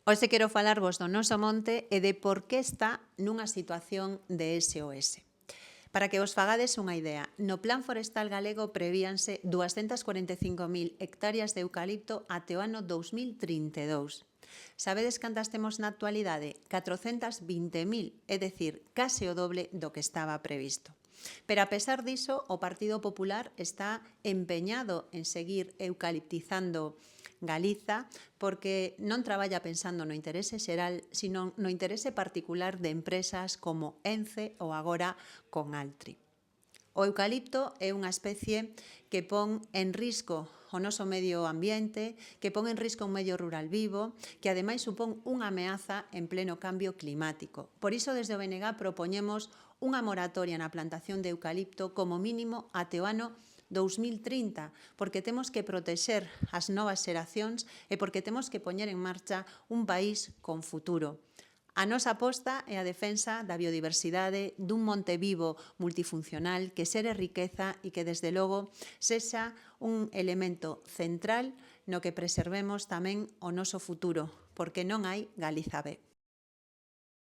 Hoxe quero falarvos do noso monte e de por que está nunha situación de SOS. Para que vos fagades unha idea, no Plan Forestal Galego prevíanse 245.000 hectáreas de eucalipto até o ano 2032. Sabedes cantas temos na actualidade? 420.000, é dicir, case o doble do que estaba previsto. Pero a pesar diso, o Partido Popular está empeñado en seguir eucaliptizando Galiza porque non traballa pensando no interese xeral, sino no interese particular de empresas como Ence ou agora con Altri. O eucalipto é unha especie que pon en risco o noso medio ambiente, que pon en risco un medio rural vivo, que ademais supón unha ameaza en pleno cambio climático. Por iso, desde o BNG propoñemos unha moratoria na plantación de eucalipto como mínimo até o ano 2030, porque temos que protexer as novas xeracións e porque temos que poñer en marcha un país con futuro. A nosa aposta é a defensa da biodiversidade dun monte vivo multifuncional que xere riqueza e que, desde logo, sexa un elemento central no que preservemos tamén o noso futuro, porque non hai Galiza B.